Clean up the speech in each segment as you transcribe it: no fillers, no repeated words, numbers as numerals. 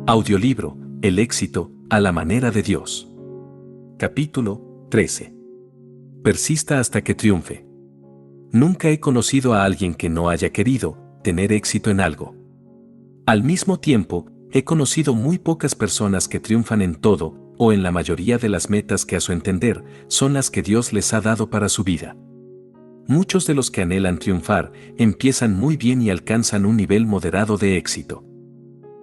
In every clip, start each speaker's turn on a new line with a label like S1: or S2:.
S1: Audiolibro, El éxito, a la manera de Dios. Capítulo 13. Persista hasta que triunfe. Nunca he conocido a alguien que no haya querido tener éxito en algo. Al mismo tiempo, he conocido muy pocas personas que triunfan en todo, o en la mayoría de las metas que a su entender son las que Dios les ha dado para su vida. Muchos de los que anhelan triunfar empiezan muy bien y alcanzan un nivel moderado de éxito.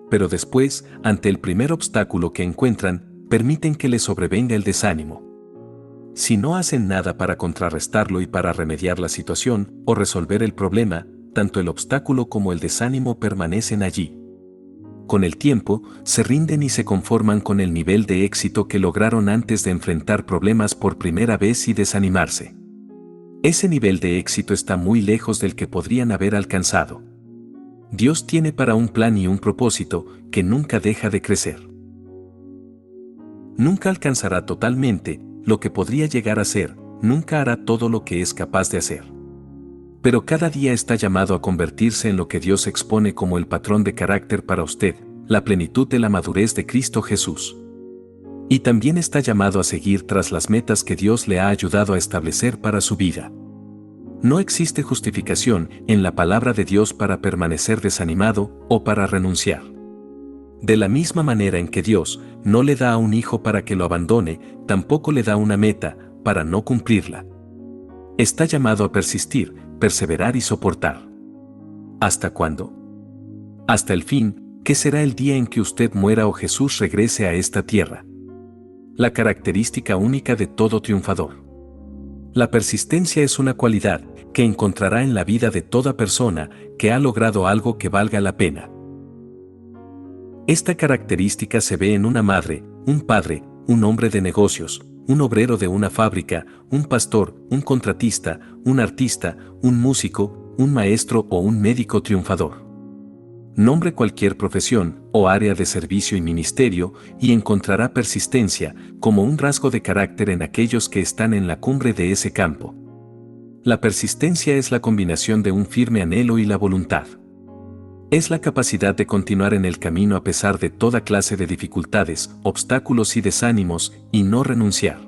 S1: Pero después, ante el primer obstáculo que encuentran, permiten que les sobrevenga el desánimo. Si no hacen nada para contrarrestarlo y para remediar la situación o resolver el problema, tanto el obstáculo como el desánimo permanecen allí. Con el tiempo, se rinden y se conforman con el nivel de éxito que lograron antes de enfrentar problemas por primera vez y desanimarse. Ese nivel de éxito está muy lejos del que podrían haber alcanzado. Dios tiene para un plan y un propósito que nunca deja de crecer. Nunca alcanzará totalmente lo que podría llegar a ser, nunca hará todo lo que es capaz de hacer. Pero cada día está llamado a convertirse en lo que Dios expone como el patrón de carácter para usted, la plenitud de la madurez de Cristo Jesús. Y también está llamado a seguir tras las metas que Dios le ha ayudado a establecer para su vida. No existe justificación en la palabra de Dios para permanecer desanimado o para renunciar. De la misma manera en que Dios no le da a un hijo para que lo abandone, tampoco le da una meta para no cumplirla. Está llamado a persistir, perseverar y soportar. ¿Hasta cuándo? Hasta el fin, que será el día en que usted muera o Jesús regrese a esta tierra. La característica única de todo triunfador. La persistencia es una cualidad que encontrará en la vida de toda persona que ha logrado algo que valga la pena. Esta característica se ve en una madre, un padre, un hombre de negocios, un obrero de una fábrica, un pastor, un contratista, un artista, un músico, un maestro o un médico triunfador. Nombre cualquier profesión o área de servicio y ministerio y encontrará persistencia como un rasgo de carácter en aquellos que están en la cumbre de ese campo. La persistencia es la combinación de un firme anhelo y la voluntad. Es la capacidad de continuar en el camino a pesar de toda clase de dificultades, obstáculos y desánimos, y no renunciar.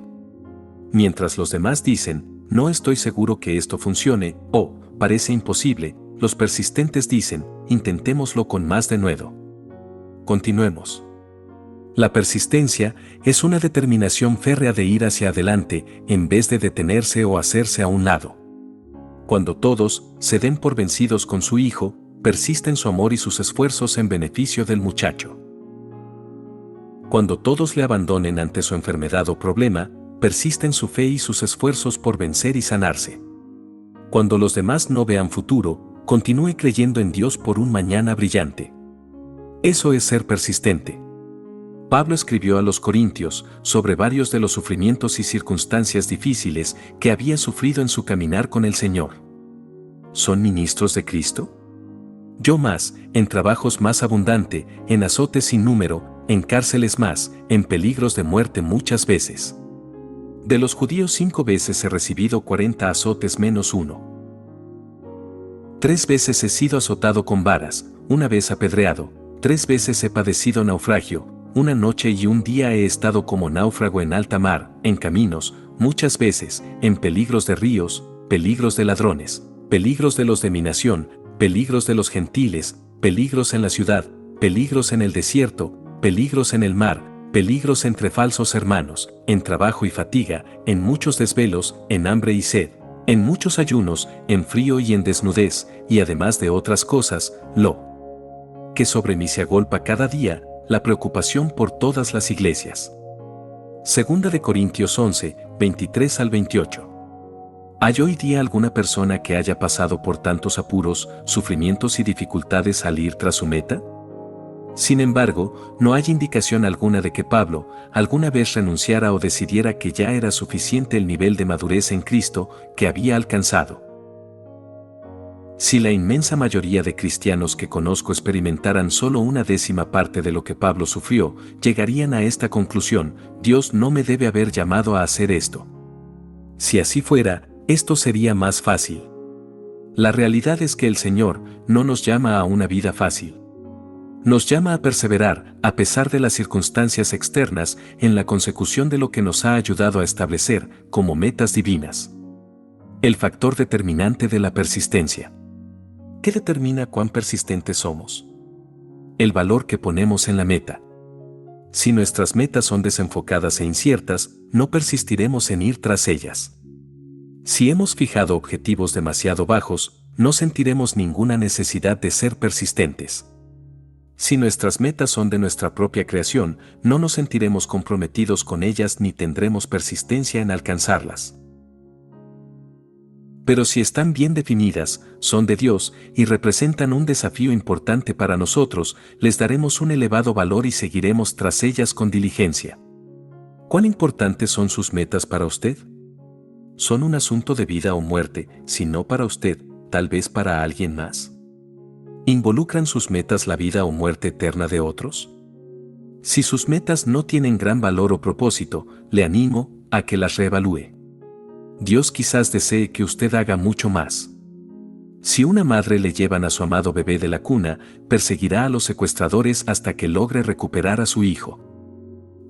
S1: Mientras los demás dicen, no estoy seguro que esto funcione, o parece imposible, los persistentes dicen, intentémoslo con más denuedo. Continuemos. La persistencia es una determinación férrea de ir hacia adelante en vez de detenerse o hacerse a un lado. Cuando todos se den por vencidos con su hijo, persisten su amor y sus esfuerzos en beneficio del muchacho. Cuando todos le abandonen ante su enfermedad o problema, persisten su fe y sus esfuerzos por vencer y sanarse. Cuando los demás no vean futuro, continúe creyendo en Dios por un mañana brillante. Eso es ser persistente. Pablo escribió a los Corintios sobre varios de los sufrimientos y circunstancias difíciles que había sufrido en su caminar con el Señor. ¿Son ministros de Cristo? Yo más, en trabajos más abundante, en azotes sin número, en cárceles más, en peligros de muerte muchas veces. De los judíos 5 veces he recibido 40 azotes menos uno. 3 veces he sido azotado con varas, 1 vez apedreado, 3 veces he padecido naufragio, 1 noche y 1 día he estado como náufrago en alta mar, en caminos, muchas veces, en peligros de ríos, peligros de ladrones, peligros de los de mi nación, peligros de los gentiles, peligros en la ciudad, peligros en el desierto, peligros en el mar, peligros entre falsos hermanos, en trabajo y fatiga, en muchos desvelos, en hambre y sed, en muchos ayunos, en frío y en desnudez, y además de otras cosas, lo que sobre mí se agolpa cada día, la preocupación por todas las iglesias. Segunda de Corintios 11, 23 al 28. ¿Hay hoy día alguna persona que haya pasado por tantos apuros, sufrimientos y dificultades al ir tras su meta? Sin embargo, no hay indicación alguna de que Pablo alguna vez renunciara o decidiera que ya era suficiente el nivel de madurez en Cristo que había alcanzado. Si la inmensa mayoría de cristianos que conozco experimentaran solo 1/10 parte de lo que Pablo sufrió, llegarían a esta conclusión: Dios no me debe haber llamado a hacer esto. Si así fuera, esto sería más fácil. La realidad es que el Señor no nos llama a una vida fácil. Nos llama a perseverar, a pesar de las circunstancias externas, en la consecución de lo que nos ha ayudado a establecer como metas divinas. El factor determinante de la persistencia. ¿Qué determina cuán persistentes somos? El valor que ponemos en la meta. Si nuestras metas son desenfocadas e inciertas, no persistiremos en ir tras ellas. Si hemos fijado objetivos demasiado bajos, no sentiremos ninguna necesidad de ser persistentes. Si nuestras metas son de nuestra propia creación, no nos sentiremos comprometidos con ellas ni tendremos persistencia en alcanzarlas. Pero si están bien definidas, son de Dios y representan un desafío importante para nosotros, les daremos un elevado valor y seguiremos tras ellas con diligencia. ¿Cuán importantes son sus metas para usted? ¿Son un asunto de vida o muerte, si no para usted, tal vez para alguien más? ¿Involucran sus metas la vida o muerte eterna de otros? Si sus metas no tienen gran valor o propósito, le animo a que las reevalúe. Dios quizás desee que usted haga mucho más. Si una madre le llevan a su amado bebé de la cuna, perseguirá a los secuestradores hasta que logre recuperar a su hijo.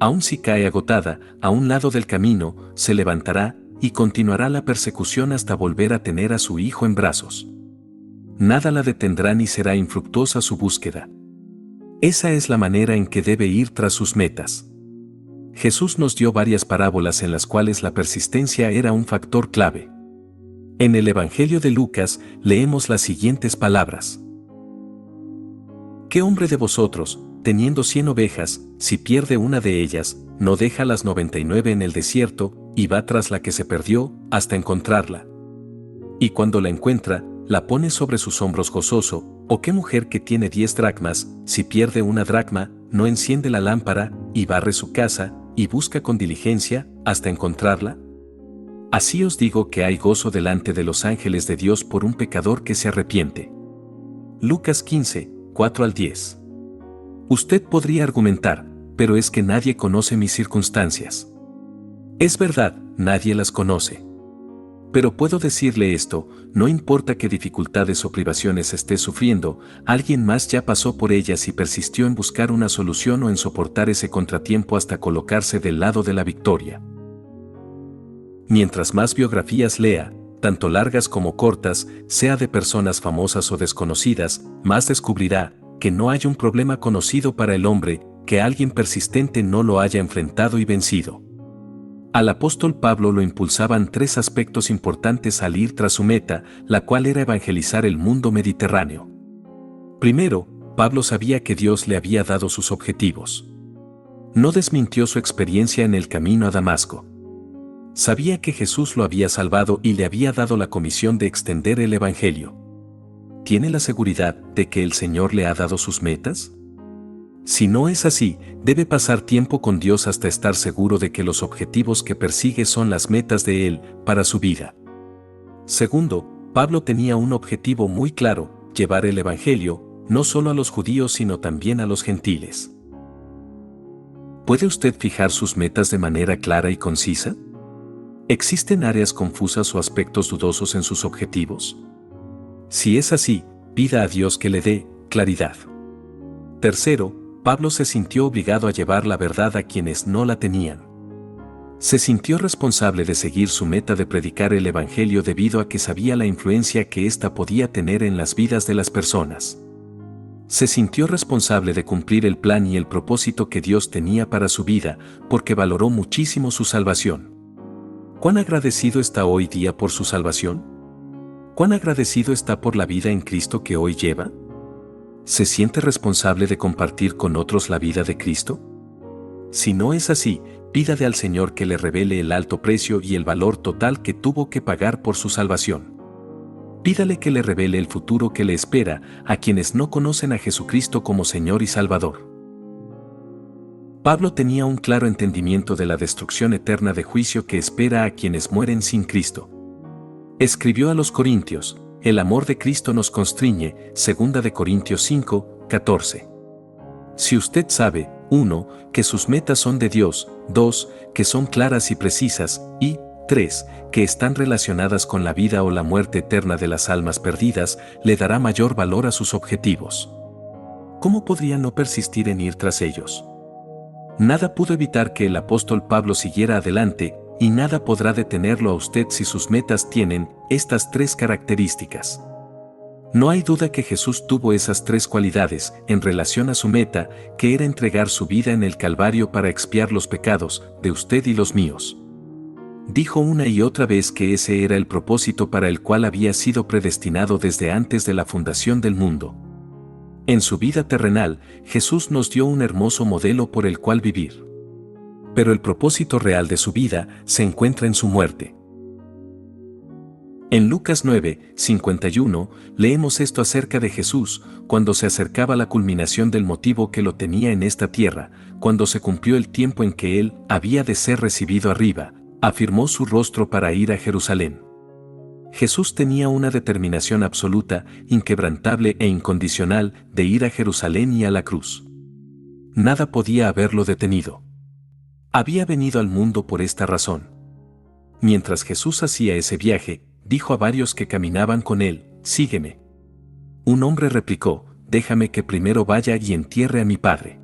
S1: Aun si cae agotada, a un lado del camino, se levantará y continuará la persecución hasta volver a tener a su hijo en brazos. Nada la detendrá ni será infructuosa su búsqueda. Esa es la manera en que debe ir tras sus metas. Jesús nos dio varias parábolas en las cuales la persistencia era un factor clave. En el Evangelio de Lucas leemos las siguientes palabras. ¿Qué hombre de vosotros, teniendo 100 ovejas, si pierde una de ellas, no deja las 99 en el desierto, y va tras la que se perdió, hasta encontrarla? Y cuando la encuentra, la pone sobre sus hombros gozoso. ¿O qué mujer que tiene 10 dracmas, si pierde una dracma, no enciende la lámpara, y barre su casa, y busca con diligencia, hasta encontrarla? Así os digo que hay gozo delante de los ángeles de Dios por un pecador que se arrepiente. Lucas 15, 4 al 10. Usted podría argumentar, pero es que nadie conoce mis circunstancias. Es verdad, nadie las conoce. Pero puedo decirle esto, no importa qué dificultades o privaciones esté sufriendo, alguien más ya pasó por ellas y persistió en buscar una solución o en soportar ese contratiempo hasta colocarse del lado de la victoria. Mientras más biografías lea, tanto largas como cortas, sea de personas famosas o desconocidas, más descubrirá que no hay un problema conocido para el hombre que alguien persistente no lo haya enfrentado y vencido. Al apóstol Pablo lo impulsaban 3 aspectos importantes al ir tras su meta, la cual era evangelizar el mundo mediterráneo. Primero, Pablo sabía que Dios le había dado sus objetivos. No desmintió su experiencia en el camino a Damasco. Sabía que Jesús lo había salvado y le había dado la comisión de extender el evangelio. ¿Tiene la seguridad de que el Señor le ha dado sus metas? Si no es así, debe pasar tiempo con Dios hasta estar seguro de que los objetivos que persigue son las metas de Él para su vida. Segundo, Pablo tenía un objetivo muy claro: llevar el Evangelio, no solo a los judíos sino también a los gentiles. ¿Puede usted fijar sus metas de manera clara y concisa? ¿Existen áreas confusas o aspectos dudosos en sus objetivos? Si es así, pida a Dios que le dé claridad. Tercero, Pablo se sintió obligado a llevar la verdad a quienes no la tenían. Se sintió responsable de seguir su meta de predicar el Evangelio debido a que sabía la influencia que ésta podía tener en las vidas de las personas. Se sintió responsable de cumplir el plan y el propósito que Dios tenía para su vida, porque valoró muchísimo su salvación. ¿Cuán agradecido está hoy día por su salvación? ¿Cuán agradecido está por la vida en Cristo que hoy lleva? ¿Se siente responsable de compartir con otros la vida de Cristo? Si no es así, pídale al Señor que le revele el alto precio y el valor total que tuvo que pagar por su salvación. Pídale que le revele el futuro que le espera a quienes no conocen a Jesucristo como Señor y Salvador. Pablo tenía un claro entendimiento de la destrucción eterna de juicio que espera a quienes mueren sin Cristo. Escribió a los Corintios: el amor de Cristo nos constriñe, 2 Corintios 5, 14. Si usted sabe, 1, que sus metas son de Dios, 2, que son claras y precisas, y 3, que están relacionadas con la vida o la muerte eterna de las almas perdidas, le dará mayor valor a sus objetivos. ¿cómo podría no persistir en ir tras ellos? Nada pudo evitar que el apóstol Pablo siguiera adelante, y nada podrá detenerlo a usted si sus metas tienen estas tres características. No hay duda que Jesús tuvo esas tres cualidades en relación a su meta, que era entregar su vida en el Calvario para expiar los pecados de usted y los míos. Dijo una y otra vez que ese era el propósito para el cual había sido predestinado desde antes de la fundación del mundo. En su vida terrenal, Jesús nos dio un hermoso modelo por el cual vivir. Pero el propósito real de su vida se encuentra en su muerte. En Lucas 9, 51, leemos esto acerca de Jesús, cuando se acercaba la culminación del motivo que lo tenía en esta tierra, cuando se cumplió el tiempo en que él había de ser recibido arriba, afirmó su rostro para ir a Jerusalén. Jesús tenía una determinación absoluta, inquebrantable e incondicional de ir a Jerusalén y a la cruz. Nada podía haberlo detenido. Había venido al mundo por esta razón. Mientras Jesús hacía ese viaje, dijo a varios que caminaban con él, «Sígueme». Un hombre replicó, «Déjame que primero vaya y entierre a mi padre».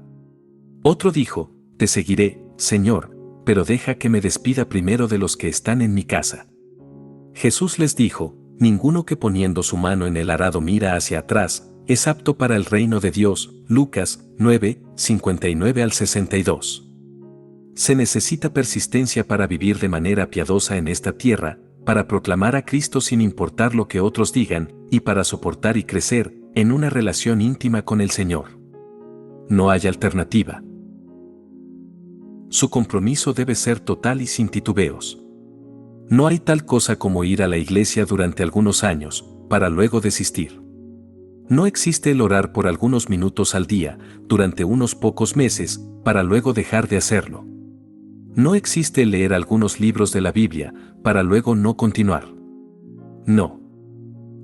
S1: Otro dijo, «Te seguiré, Señor, pero deja que me despida primero de los que están en mi casa». Jesús les dijo, «Ninguno que poniendo su mano en el arado mira hacia atrás, es apto para el reino de Dios». Lucas 9, 59 al 62. Se necesita persistencia para vivir de manera piadosa en esta tierra, para proclamar a Cristo sin importar lo que otros digan, y para soportar y crecer en una relación íntima con el Señor. No hay alternativa. Su compromiso debe ser total y sin titubeos. No hay tal cosa como ir a la iglesia durante algunos años, para luego desistir. No existe el orar por algunos minutos al día, durante unos pocos meses, para luego dejar de hacerlo. No existe el leer algunos libros de la Biblia, para luego no continuar. No.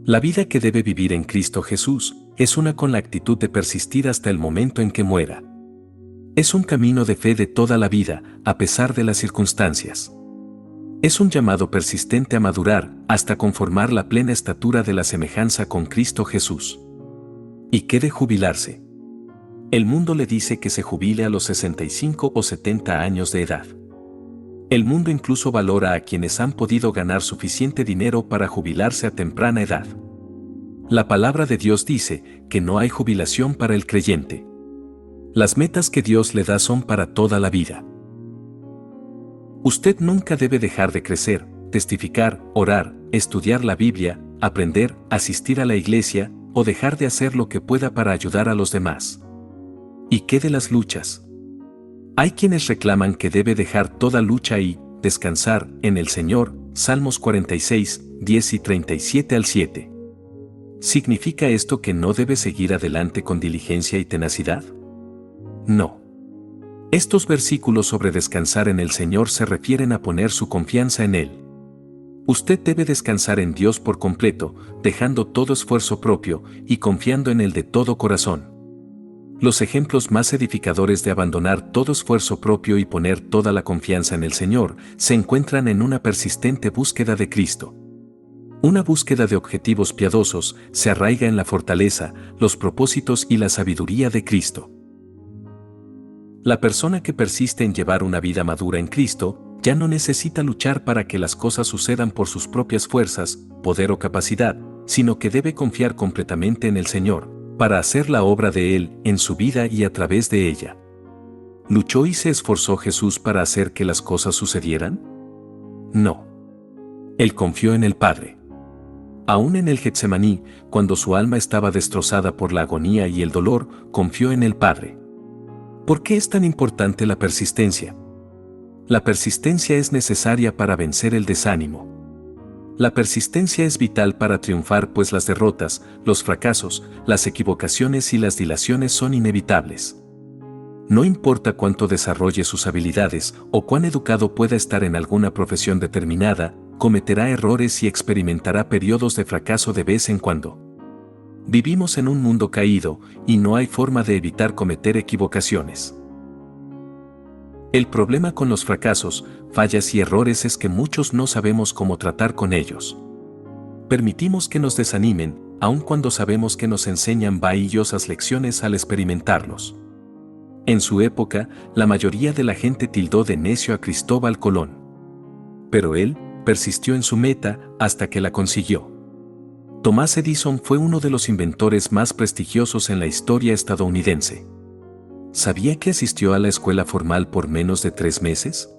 S1: La vida que debe vivir en Cristo Jesús, es una con la actitud de persistir hasta el momento en que muera. Es un camino de fe de toda la vida, a pesar de las circunstancias. Es un llamado persistente a madurar, hasta conformar la plena estatura de la semejanza con Cristo Jesús. ¿Y qué de jubilarse? El mundo le dice que se jubile a los 65 o 70 años de edad. El mundo incluso valora a quienes han podido ganar suficiente dinero para jubilarse a temprana edad. La palabra de Dios dice que no hay jubilación para el creyente. Las metas que Dios le da son para toda la vida. Usted nunca debe dejar de crecer, testificar, orar, estudiar la Biblia, aprender, asistir a la iglesia, o dejar de hacer lo que pueda para ayudar a los demás. ¿Y qué de las luchas? Hay quienes reclaman que debe dejar toda lucha y descansar en el Señor, Salmos 46, 10 y 37 al 7. ¿Significa esto que no debe seguir adelante con diligencia y tenacidad? No. Estos versículos sobre descansar en el Señor se refieren a poner su confianza en Él. Usted debe descansar en Dios por completo, dejando todo esfuerzo propio y confiando en Él de todo corazón. Los ejemplos más edificadores de abandonar todo esfuerzo propio y poner toda la confianza en el Señor se encuentran en una persistente búsqueda de Cristo. Una búsqueda de objetivos piadosos se arraiga en la fortaleza, los propósitos y la sabiduría de Cristo. La persona que persiste en llevar una vida madura en Cristo ya no necesita luchar para que las cosas sucedan por sus propias fuerzas, poder o capacidad, sino que debe confiar completamente en el Señor, para hacer la obra de Él en su vida y a través de ella. ¿Luchó y se esforzó Jesús para hacer que las cosas sucedieran? No. Él confió en el Padre. Aún en el Getsemaní, cuando su alma estaba destrozada por la agonía y el dolor, confió en el Padre. ¿Por qué es tan importante la persistencia? La persistencia es necesaria para vencer el desánimo. La persistencia es vital para triunfar, pues las derrotas, los fracasos, las equivocaciones y las dilaciones son inevitables. No importa cuánto desarrolle sus habilidades o cuán educado pueda estar en alguna profesión determinada, cometerá errores y experimentará periodos de fracaso de vez en cuando. Vivimos en un mundo caído y no hay forma de evitar cometer equivocaciones. El problema con los fracasos, fallas y errores es que muchos no sabemos cómo tratar con ellos. Permitimos que nos desanimen, aun cuando sabemos que nos enseñan valiosas lecciones al experimentarlos. En su época, la mayoría de la gente tildó de necio a Cristóbal Colón. Pero él persistió en su meta hasta que la consiguió. Thomas Edison fue uno de los inventores más prestigiosos en la historia estadounidense. ¿Sabía que asistió a la escuela formal por menos de 3 meses?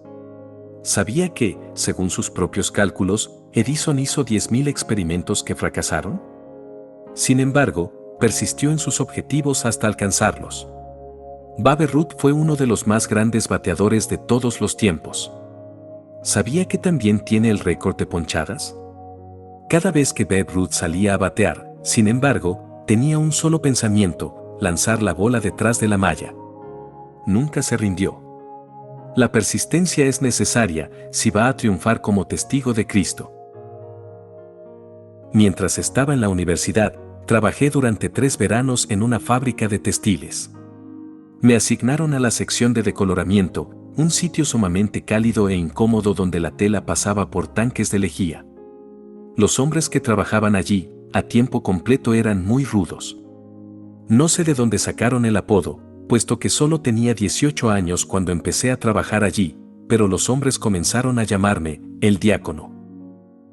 S1: ¿Sabía que, según sus propios cálculos, Edison hizo 10.000 experimentos que fracasaron? Sin embargo, persistió en sus objetivos hasta alcanzarlos. Babe Ruth fue uno de los más grandes bateadores de todos los tiempos. ¿Sabía que también tiene el récord de ponchadas? Cada vez que Babe Ruth salía a batear, sin embargo, tenía un solo pensamiento: lanzar la bola detrás de la malla. Nunca se rindió. La persistencia es necesaria si va a triunfar como testigo de Cristo. Mientras estaba en la universidad, trabajé durante 3 veranos en una fábrica de textiles. Me asignaron a la sección de decoloramiento, un sitio sumamente cálido e incómodo donde la tela pasaba por tanques de lejía. Los hombres que trabajaban allí, a tiempo completo, eran muy rudos. No sé de dónde sacaron el apodo, puesto que solo tenía 18 años cuando empecé a trabajar allí, pero los hombres comenzaron a llamarme el diácono.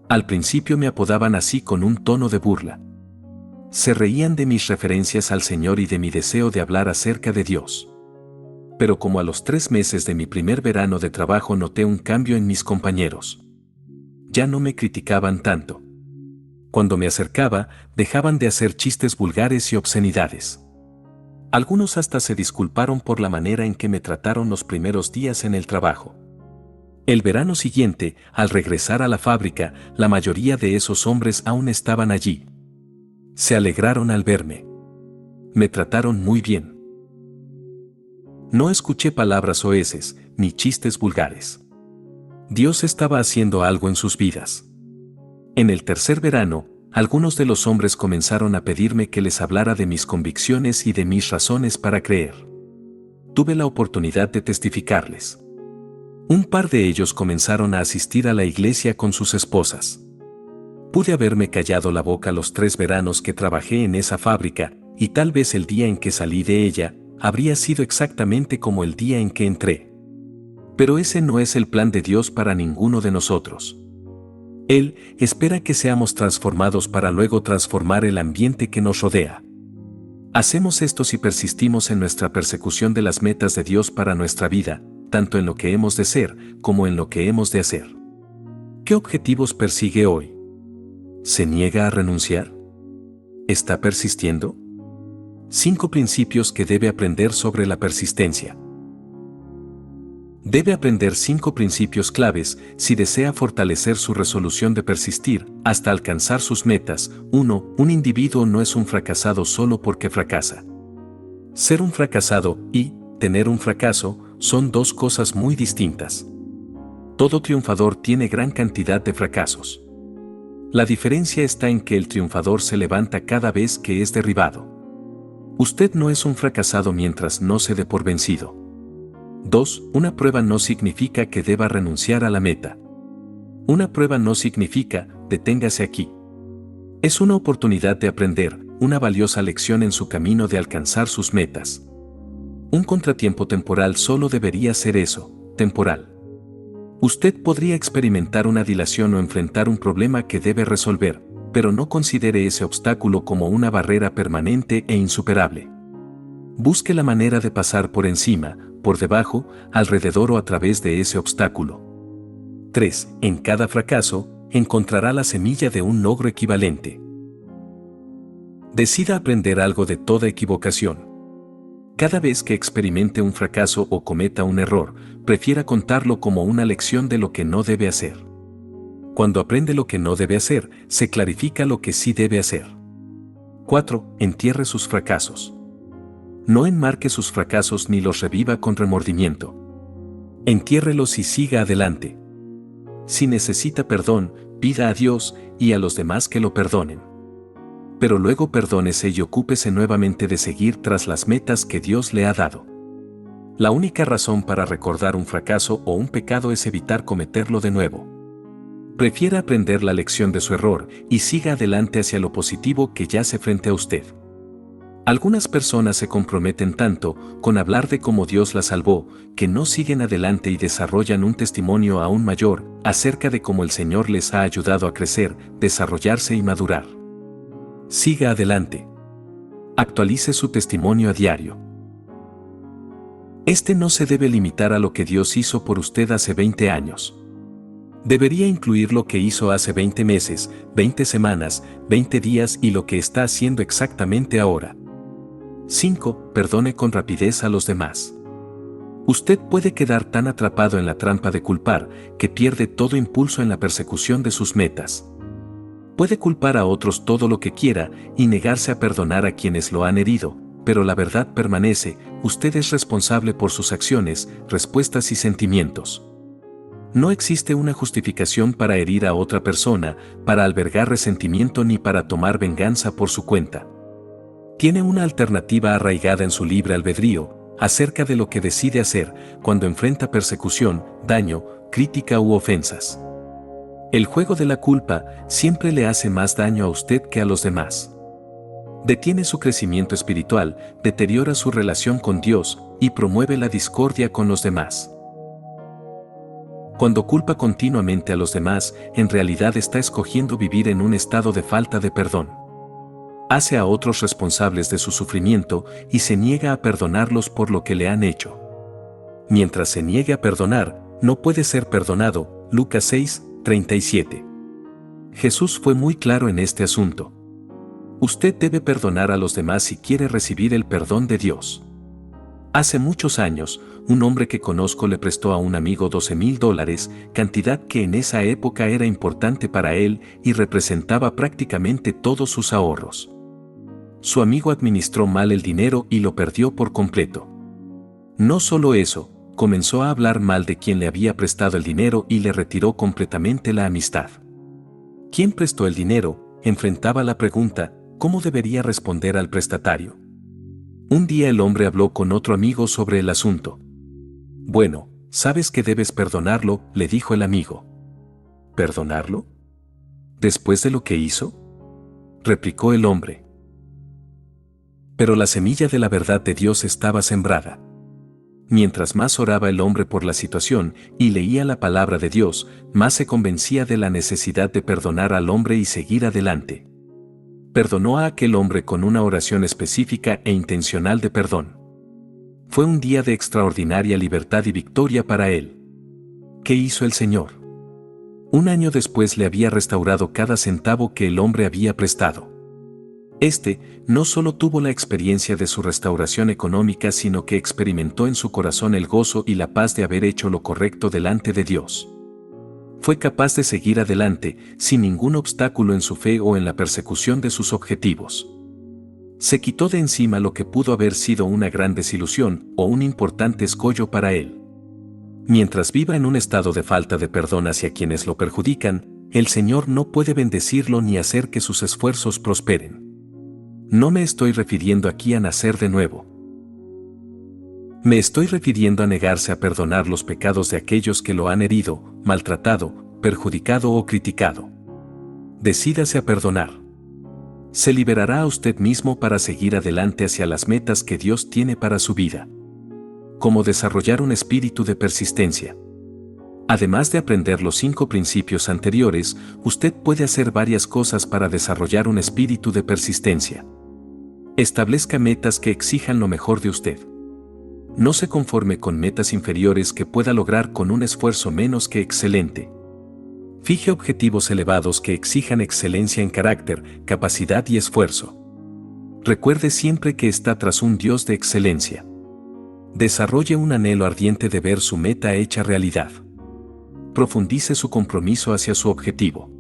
S1: Al principio me apodaban así con un tono de burla. Se reían de mis referencias al Señor y de mi deseo de hablar acerca de Dios. Pero como a los 3 meses de mi primer verano de trabajo noté un cambio en mis compañeros. Ya no me criticaban tanto. Cuando me acercaba, dejaban de hacer chistes vulgares y obscenidades. Algunos hasta se disculparon por la manera en que me trataron los primeros días en el trabajo. El verano siguiente, al regresar a la fábrica, la mayoría de esos hombres aún estaban allí. Se alegraron al verme. Me trataron muy bien. No escuché palabras soeces, ni chistes vulgares. Dios estaba haciendo algo en sus vidas. En el tercer verano, algunos de los hombres comenzaron a pedirme que les hablara de mis convicciones y de mis razones para creer. Tuve la oportunidad de testificarles. Un par de ellos comenzaron a asistir a la iglesia con sus esposas. Pude haberme callado la boca los 3 veranos que trabajé en esa fábrica, y tal vez el día en que salí de ella habría sido exactamente como el día en que entré. Pero ese no es el plan de Dios para ninguno de nosotros. Él espera que seamos transformados para luego transformar el ambiente que nos rodea. Hacemos esto si persistimos en nuestra persecución de las metas de Dios para nuestra vida, tanto en lo que hemos de ser como en lo que hemos de hacer. ¿Qué objetivos persigue hoy? ¿Se niega a renunciar? ¿Está persistiendo? 5 principios que debe aprender sobre la persistencia. Debe aprender 5 principios claves si desea fortalecer su resolución de persistir hasta alcanzar sus metas. 1. Un individuo no es un fracasado solo porque fracasa. Ser un fracasado y tener un fracaso son 2 cosas muy distintas. Todo triunfador tiene gran cantidad de fracasos. La diferencia está en que el triunfador se levanta cada vez que es derribado. Usted no es un fracasado mientras no se dé por vencido. 2. Una prueba no significa que deba renunciar a la meta. Una prueba no significa, deténgase aquí. Es una oportunidad de aprender, una valiosa lección en su camino de alcanzar sus metas. Un contratiempo temporal solo debería ser eso, temporal. Usted podría experimentar una dilación o enfrentar un problema que debe resolver, pero no considere ese obstáculo como una barrera permanente e insuperable. Busque la manera de pasar por encima, por debajo, alrededor o a través de ese obstáculo. 3. En cada fracaso, encontrará la semilla de un logro equivalente. Decida aprender algo de toda equivocación. Cada vez que experimente un fracaso o cometa un error, prefiera contarlo como una lección de lo que no debe hacer. Cuando aprende lo que no debe hacer, se clarifica lo que sí debe hacer. 4. Entierre sus fracasos. No enmarque sus fracasos ni los reviva con remordimiento. Entiérrelos y siga adelante. Si necesita perdón, pida a Dios y a los demás que lo perdonen. Pero luego perdónese y ocúpese nuevamente de seguir tras las metas que Dios le ha dado. La única razón para recordar un fracaso o un pecado es evitar cometerlo de nuevo. Prefiera aprender la lección de su error y siga adelante hacia lo positivo que yace frente a usted. Algunas personas se comprometen tanto con hablar de cómo Dios las salvó, que no siguen adelante y desarrollan un testimonio aún mayor acerca de cómo el Señor les ha ayudado a crecer, desarrollarse y madurar. Siga adelante. Actualice su testimonio a diario. Este no se debe limitar a lo que Dios hizo por usted hace 20 años. Debería incluir lo que hizo hace 20 meses, 20 semanas, 20 días y lo que está haciendo exactamente ahora. 5. Perdone con rapidez a los demás. Usted puede quedar tan atrapado en la trampa de culpar que pierde todo impulso en la persecución de sus metas. Puede culpar a otros todo lo que quiera y negarse a perdonar a quienes lo han herido, pero la verdad permanece, usted es responsable por sus acciones, respuestas y sentimientos. No existe una justificación para herir a otra persona, para albergar resentimiento ni para tomar venganza por su cuenta. Tiene una alternativa arraigada en su libre albedrío, acerca de lo que decide hacer cuando enfrenta persecución, daño, crítica u ofensas. El juego de la culpa siempre le hace más daño a usted que a los demás. Detiene su crecimiento espiritual, deteriora su relación con Dios y promueve la discordia con los demás. Cuando culpa continuamente a los demás, en realidad está escogiendo vivir en un estado de falta de perdón. Hace a otros responsables de su sufrimiento y se niega a perdonarlos por lo que le han hecho. Mientras se niegue a perdonar, no puede ser perdonado. Lucas 6, 37. Jesús fue muy claro en este asunto. Usted debe perdonar a los demás si quiere recibir el perdón de Dios. Hace muchos años, un hombre que conozco le prestó a un amigo $12,000, cantidad que en esa época era importante para él y representaba prácticamente todos sus ahorros. Su amigo administró mal el dinero y lo perdió por completo. No solo eso, comenzó a hablar mal de quien le había prestado el dinero y le retiró completamente la amistad. Quien prestó el dinero enfrentaba la pregunta, ¿cómo debería responder al prestatario? Un día el hombre habló con otro amigo sobre el asunto. Bueno, sabes que debes perdonarlo, le dijo el amigo. ¿Perdonarlo? ¿Después de lo que hizo?, replicó el hombre. Pero la semilla de la verdad de Dios estaba sembrada. Mientras más oraba el hombre por la situación y leía la palabra de Dios, más se convencía de la necesidad de perdonar al hombre y seguir adelante. Perdonó a aquel hombre con una oración específica e intencional de perdón. Fue un día de extraordinaria libertad y victoria para él. ¿Qué hizo el Señor? Un año después le había restaurado cada centavo que el hombre había prestado. No solo tuvo la experiencia de su restauración económica, sino que experimentó en su corazón el gozo y la paz de haber hecho lo correcto delante de Dios. Fue capaz de seguir adelante, sin ningún obstáculo en su fe o en la persecución de sus objetivos. Se quitó de encima lo que pudo haber sido una gran desilusión o un importante escollo para él. Mientras viva en un estado de falta de perdón hacia quienes lo perjudican, el Señor no puede bendecirlo ni hacer que sus esfuerzos prosperen. No me estoy refiriendo aquí a nacer de nuevo. Me estoy refiriendo a negarse a perdonar los pecados de aquellos que lo han herido, maltratado, perjudicado o criticado. Decídase a perdonar. Se liberará a usted mismo para seguir adelante hacia las metas que Dios tiene para su vida. Cómo desarrollar un espíritu de persistencia. Además de aprender los 5 principios anteriores, usted puede hacer varias cosas para desarrollar un espíritu de persistencia. Establezca metas que exijan lo mejor de usted. No se conforme con metas inferiores que pueda lograr con un esfuerzo menos que excelente. Fije objetivos elevados que exijan excelencia en carácter, capacidad y esfuerzo. Recuerde siempre que está tras un Dios de excelencia. Desarrolle un anhelo ardiente de ver su meta hecha realidad. Profundice su compromiso hacia su objetivo.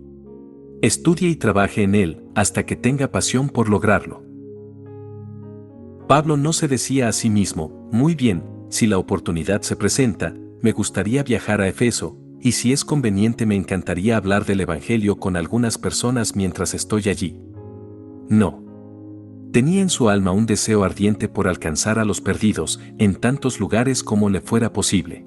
S1: Estudie y trabaje en él hasta que tenga pasión por lograrlo. Pablo no se decía a sí mismo, muy bien, si la oportunidad se presenta, me gustaría viajar a Éfeso, y si es conveniente me encantaría hablar del Evangelio con algunas personas mientras estoy allí. No. Tenía en su alma un deseo ardiente por alcanzar a los perdidos en tantos lugares como le fuera posible.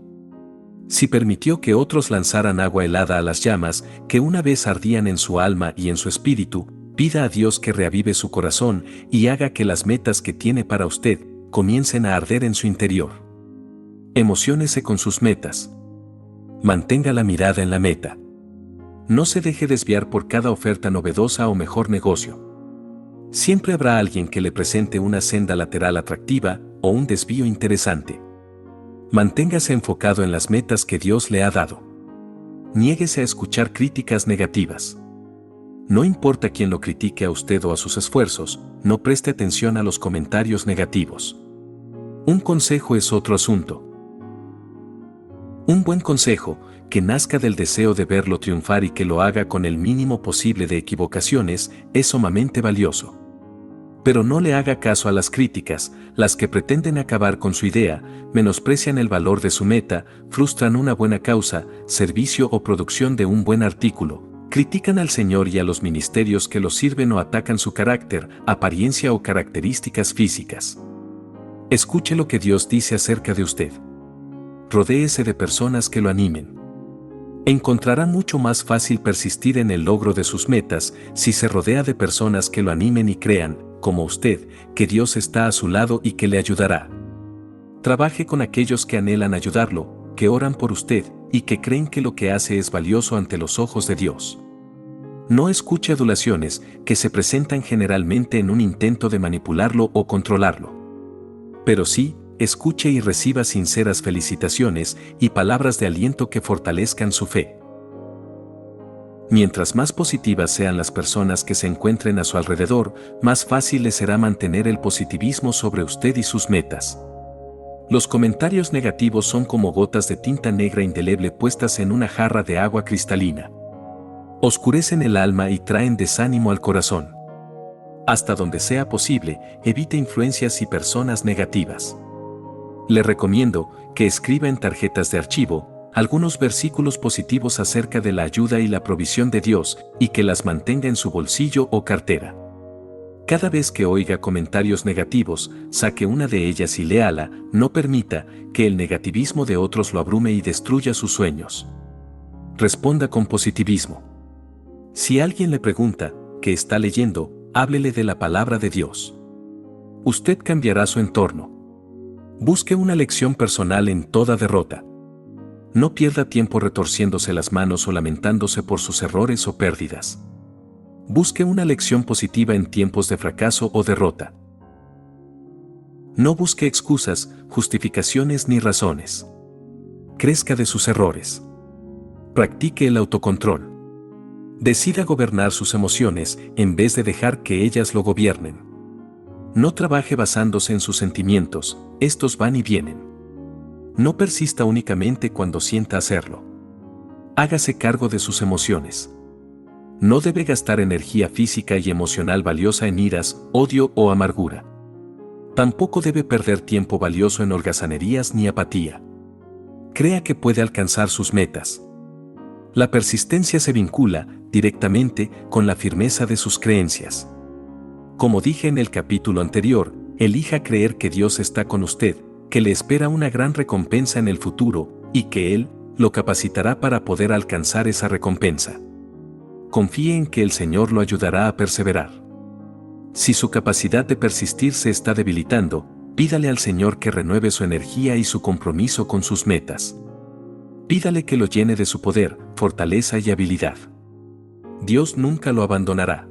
S1: Si permitió que otros lanzaran agua helada a las llamas que una vez ardían en su alma y en su espíritu, pida a Dios que reavive su corazón y haga que las metas que tiene para usted comiencen a arder en su interior. Emociónese con sus metas. Mantenga la mirada en la meta. No se deje desviar por cada oferta novedosa o mejor negocio. Siempre habrá alguien que le presente una senda lateral atractiva o un desvío interesante. Manténgase enfocado en las metas que Dios le ha dado. Niéguese a escuchar críticas negativas. No importa quién lo critique a usted o a sus esfuerzos, no preste atención a los comentarios negativos. Un consejo es otro asunto. Un buen consejo, que nazca del deseo de verlo triunfar y que lo haga con el mínimo posible de equivocaciones, es sumamente valioso. Pero no le haga caso a las críticas, las que pretenden acabar con su idea, menosprecian el valor de su meta, frustran una buena causa, servicio o producción de un buen artículo, critican al Señor y a los ministerios que lo sirven o atacan su carácter, apariencia o características físicas. Escuche lo que Dios dice acerca de usted. Rodéese de personas que lo animen. Encontrará mucho más fácil persistir en el logro de sus metas si se rodea de personas que lo animen y crean, como usted, que Dios está a su lado y que le ayudará. Trabaje con aquellos que anhelan ayudarlo, que oran por usted y que creen que lo que hace es valioso ante los ojos de Dios. No escuche adulaciones que se presentan generalmente en un intento de manipularlo o controlarlo. Pero sí, escuche y reciba sinceras felicitaciones y palabras de aliento que fortalezcan su fe. Mientras más positivas sean las personas que se encuentren a su alrededor, más fácil le será mantener el positivismo sobre usted y sus metas. Los comentarios negativos son como gotas de tinta negra indeleble puestas en una jarra de agua cristalina. Oscurecen el alma y traen desánimo al corazón. Hasta donde sea posible, evite influencias y personas negativas. Le recomiendo que escriba en tarjetas de archivo algunos versículos positivos acerca de la ayuda y la provisión de Dios y que las mantenga en su bolsillo o cartera. Cada vez que oiga comentarios negativos, saque una de ellas y léala. No permita que el negativismo de otros lo abrume y destruya sus sueños. Responda con positivismo. Si alguien le pregunta ¿qué está leyendo?, háblele de la palabra de Dios. Usted cambiará su entorno. Busque una lección personal en toda derrota. No pierda tiempo retorciéndose las manos o lamentándose por sus errores o pérdidas. Busque una lección positiva en tiempos de fracaso o derrota. No busque excusas, justificaciones ni razones. Crezca de sus errores. Practique el autocontrol. Decida gobernar sus emociones en vez de dejar que ellas lo gobiernen. No trabaje basándose en sus sentimientos, estos van y vienen. No persista únicamente cuando sienta hacerlo. Hágase cargo de sus emociones. No debe gastar energía física y emocional valiosa en iras, odio o amargura. Tampoco debe perder tiempo valioso en holgazanerías ni apatía. Crea que puede alcanzar sus metas. La persistencia se vincula directamente con la firmeza de sus creencias. Como dije en el capítulo anterior, elija creer que Dios está con usted, que le espera una gran recompensa en el futuro, y que Él lo capacitará para poder alcanzar esa recompensa. Confíe en que el Señor lo ayudará a perseverar. Si su capacidad de persistir se está debilitando, pídale al Señor que renueve su energía y su compromiso con sus metas. Pídale que lo llene de su poder, fortaleza y habilidad. Dios nunca lo abandonará.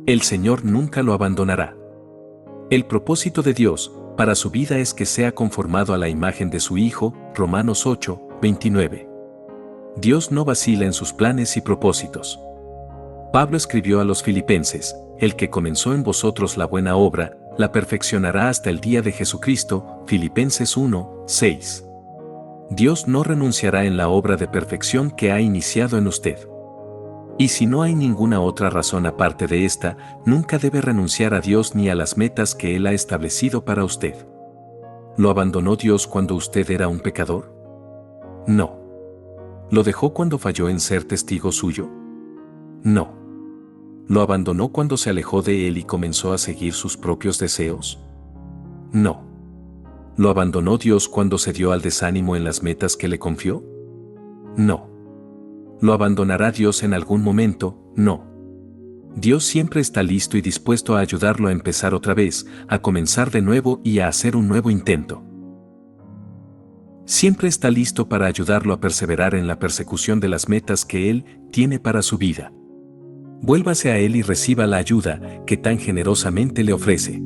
S1: El Señor nunca lo abandonará. El propósito de Dios para su vida es que sea conformado a la imagen de su Hijo, Romanos 8, 29. Dios no vacila en sus planes y propósitos. Pablo escribió a los Filipenses: el que comenzó en vosotros la buena obra, la perfeccionará hasta el día de Jesucristo, Filipenses 1, 6. Dios no renunciará en la obra de perfección que ha iniciado en usted. Y si no hay ninguna otra razón aparte de esta, nunca debe renunciar a Dios ni a las metas que Él ha establecido para usted. ¿Lo abandonó Dios cuando usted era un pecador? No. ¿Lo dejó cuando falló en ser testigo suyo? No. ¿Lo abandonó cuando se alejó de Él y comenzó a seguir sus propios deseos? No. ¿Lo abandonó Dios cuando se dio al desánimo en las metas que le confió? No. ¿Lo abandonará Dios en algún momento? No. Dios siempre está listo y dispuesto a ayudarlo a empezar otra vez, a comenzar de nuevo y a hacer un nuevo intento. Siempre está listo para ayudarlo a perseverar en la persecución de las metas que Él tiene para su vida. Vuélvase a Él y reciba la ayuda que tan generosamente le ofrece.